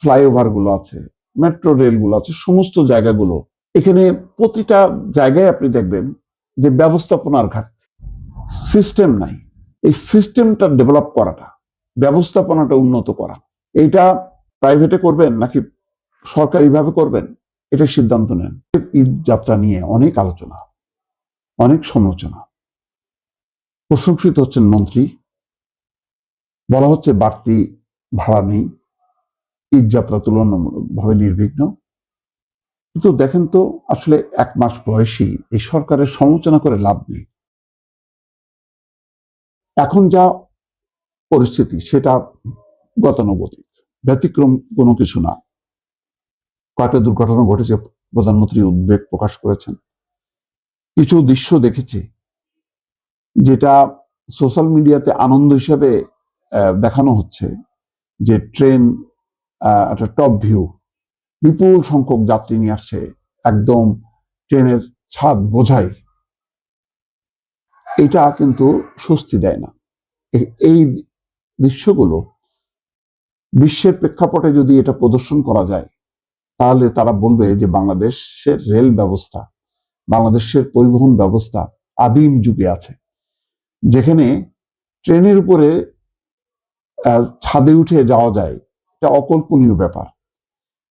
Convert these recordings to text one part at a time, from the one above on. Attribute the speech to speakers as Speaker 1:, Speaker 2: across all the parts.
Speaker 1: Flyover গুলো আছে, metro rail গুলো আছে, সমস্ত জায়গাগুলো, এখানে প্রতিটা জায়গায় আপনি দেখবেন যে ব্যবস্থাপনার ঘাটতি, সিস্টেম নাই। এই সিস্টেমটা ডেভেলপ করাটা, ব্যবস্থাপনাটা উন্নত করা, এইটা প্রাইভেটে করবেন নাকি সরকারিভাবে করবেন, এটা সিদ্ধান্ত নেন। ঈদ যাত্রা নিয়ে অনেক আলোচনা, অনেক সমালোচনা। প্রশংসিত হচ্ছেন মন্ত্রী, বলা হচ্ছে বাড়তি ভাড়া নেই, ঈদ যাত্রা তুলনামূলকভাবে নির্বিঘ্ন। কিন্তু দেখেন তো, আসলে 1 মাস বয়সী এই সরকারের সমালোচনা করে লাভ নেই। এখন যা পরিস্থিতি সেটা গতানুগতিক, ব্যতিক্রম কোনো কিছু না। কয়েকটা দুর্ঘটনা ঘটেছে, প্রধানমন্ত্রী উদ্বেগ প্রকাশ করেছেন। কিছু দৃশ্য দেখেছি যেটা সোশ্যাল মিডিয়াতে আনন্দ হিসেবে দেখানো হচ্ছে, যে ট্রেন একটা টপ ভিউ, বিপুল সংখ্যক যাত্রী নিয়ে আসছে, একদম ট্রেনের ছাদ বোঝাই। এটা কিন্তু স্বস্তি দেয় না। এই দৃশ্যগুলো বিশ্বের প্রেক্ষাপটে যদি এটা প্রদর্শন করা যায়, তাহলে তারা বলবে যে বাংলাদেশের রেল ব্যবস্থা, বাংলাদেশের পরিবহন ব্যবস্থা আদিম যুগে আছে, যেখানে ট্রেনের উপরে ছাদে উঠে যাওয়া যায়। এটা অকল্পনীয় ব্যাপার।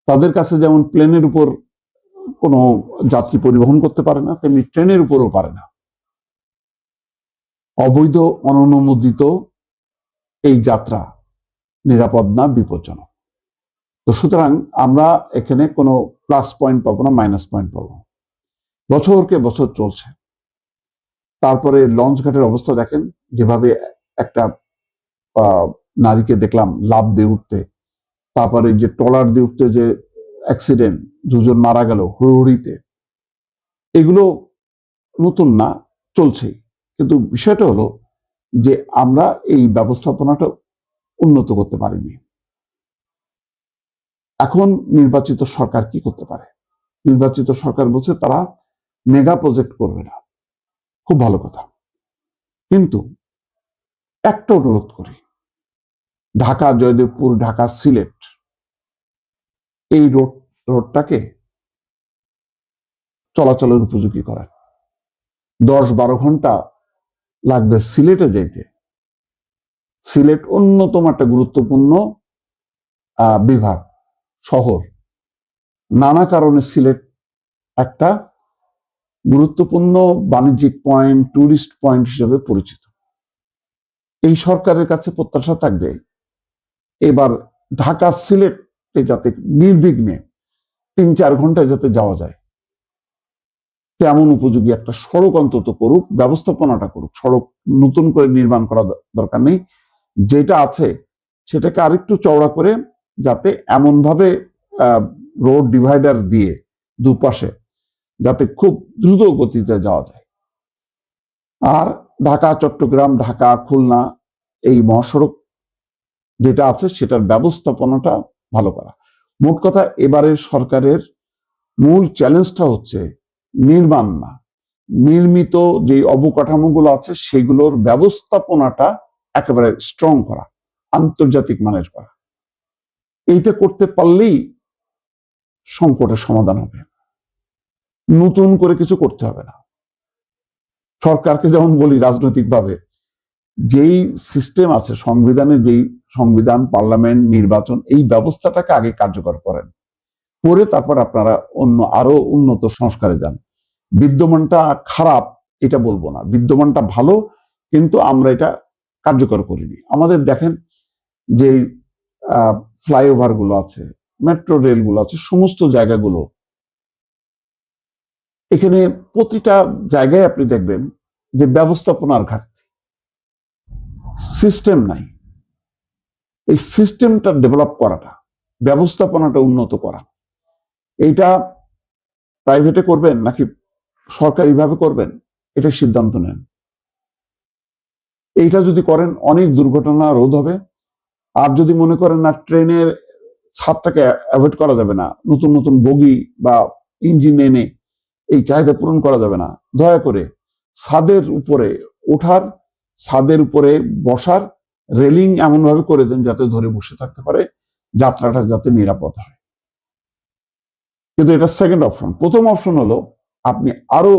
Speaker 1: তাদের কাছে যেমন প্লেনের উপর কোনো যাত্রী পরিবহন করতে পারে না, তেমনি ট্রেনের উপরও পারে না। অবৈধ, অননুমোদিত এই যাত্রা নিরাপদ না, বিপজ্জনক। তো সুতরাং আমরা এখানে কোনো প্লাস পয়েন্ট পাবো না, মাইনাস পয়েন্ট পাবো। বছরকে বছর চলছে। তারপরে লঞ্চ ঘাটের অবস্থা দেখেন, যেভাবে একটা নারীকে দেখলাম লাফ দিয়ে উঠতে, তারপরে যে ট্রলার দিয়ে উঠতে যে অ্যাক্সিডেন্ট, 2 জন মারা গেল হুড়হুড়িতে। এগুলো নতুন না, চলছেই। কিন্তু বিষয়টা হলো যে আমরা এই ব্যবস্থাপনাটা উন্নত করতে পারিনি। এখন নির্বাচিত সরকার কি করতে পারে? নির্বাচিত সরকার বলছে তারা মেগা প্রজেক্ট করবে না, খুব ভালো কথা। কিন্তু একটা অনুরোধ করি, ঢাকা জয়দেবপুর, ঢাকা সিলেট, এই রোডটাকে চলাচলের উপযোগী করেন। 10-12 ঘন্টা লাগবে সিলেটে যেতে। সিলেট অন্যতম একটা গুরুত্বপূর্ণ বিভাগ, শহর। নানা কারণে সিলেট একটা গুরুত্বপূর্ণ বাণিজ্যিক পয়েন্ট, টুরিস্ট পয়েন্ট হিসেবে পরিচিত। এই সরকারের কাছে প্রত্যাশা থাকবে এবার ঢাকা সিলেটে যাতে নির্বিঘ্নে 3-4 ঘন্টায় যাতে যাওয়া যায়, তেমন উপযোগী একটা সড়ক অন্তত করুক, ব্যবস্থাপনাটা করুক। সড়ক নতুন করে নির্মাণ করা দরকার নেই, যেটা আছে সেটাকে আরেকটু চওড়া করে, যাতে এমন ভাবে রোড ডিভাইডার দিয়ে দুপাশে যাতে খুব দ্রুত গতিতে যাওয়া যায়। আর ঢাকা চট্টগ্রাম, ঢাকা খুলনা এই মহাসড়ক যেটা আছে সেটার ব্যবস্থাপনাটা ভালো করা। মোট কথা, এবারের সরকারের মূল চ্যালেঞ্জটা হচ্ছে নির্মাণ না, নির্মিত যে অবকাঠামোগুলো আছে সেগুলোর ব্যবস্থাপনাটা একেবারে স্ট্রং করা, আন্তর্জাতিক মানের করা। এইটা করতে পারলেই সংকটের সমাধান হবে। নতুন করে কিছু করতে হবে না। সরকারকে যেমন বলি রাজনৈতিকভাবে, যেই সিস্টেম আছে সংবিধানের, যেই সংবিধান, পার্লামেন্ট, নির্বাচন, এই ব্যবস্থাটাকে আগে কার্যকর করেন, করে তারপর আপনারা অন্য আরো উন্নত সংস্কারে যান। বিদ্যমানটা খারাপ এটা বলবো না, বিদ্যমানটা ভালো, কিন্তু আমরা এটা কার্যকর করিনি। আমাদের দেখেন যে ফ্লাইওভার গুলো আছে, মেট্রো রেল গুলো আছে, সমস্ত জায়গাগুলো, এখানে প্রতিটা জায়গায় আপনি দেখবেন যে ব্যবস্থাপনার ঘাটতি, সিস্টেম নাই। এই সিস্টেমটা ডেভেলপ করাটা, ব্যবস্থাপনাটা উন্নত করা, এইটা প্রাইভেটে করবেন নাকি সরকারিভাবে করবেন, এটা সিদ্ধান্ত নেন। এইটা যদি করেন অনেক দুর্ঘটনা রোধ হবে। আর যদি মনে করেন না ট্রেনের ছাদটাকে অ্যাভয়েড করা যাবে না, নতুন নতুন বগি বা ইঞ্জিন এনে এই চাহিদা পূরণ করা যাবে না, দয়া করে ছাদের উপরে ওঠার, ছাদের উপরে বসার রেলিং এমন ভাবে করে দেন যাতে ধরে বসে থাকতে পারে, যাত্রাটা যাতে নিরাপদ হয়। কিন্তু এটা সেকেন্ড অপশন। প্রথম অপশন হলো আপনি আরো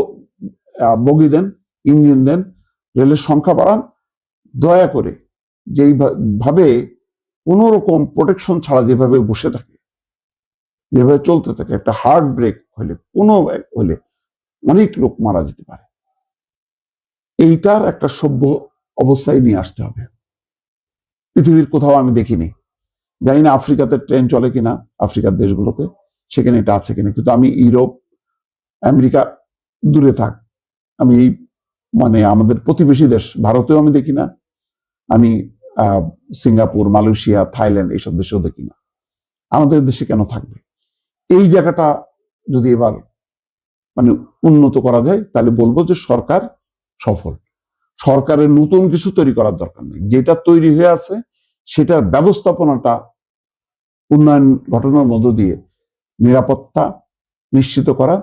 Speaker 1: বগি দেন, ইঞ্জিন দেন, রেলের সংখ্যা বাড়ান, দয়া করে যেই ভাবে কোনো রকম প্রোটেকশন ছাড়া যেভাবে বসে থাকে, যেভাবে চলতে থাকে, একটা হার্ট ব্রেক হলে হলে অনেক লোক মারা যেতে পারে। এইটার একটা সভ্য অবস্থায় নিয়ে আসতে হবে। পৃথিবীর কোথাও আমি দেখিনি, জানি না আফ্রিকাতে ট্রেন চলে কিনা, আফ্রিকার দেশগুলোতে সেখানে এটা আছে কিনা, কিন্তু আমি ইউরোপ, আমেরিকা দূরে থাক, আমি মানে আমাদের প্রতিবেশী দেশ ভারতেও আমি দেখি না, আমি সিঙ্গাপুর, মালয়েশিয়া, থাইল্যান্ড এইসব দেশেও দেখি না। আমাদের দেশে কেন থাকবে? এই জায়গাটা যদি এবার মানে উন্নত করা যায়, তাহলে বলবো যে সরকার সফল। সরকারের নতুন কিছু তৈরি করার দরকার নেই, যেটা তৈরি হয়ে আছে সেটার ব্যবস্থাপনাটা উন্নয়ন ঘটনার মধ্য দিয়ে নিরাপত্তা নিশ্চিত করা,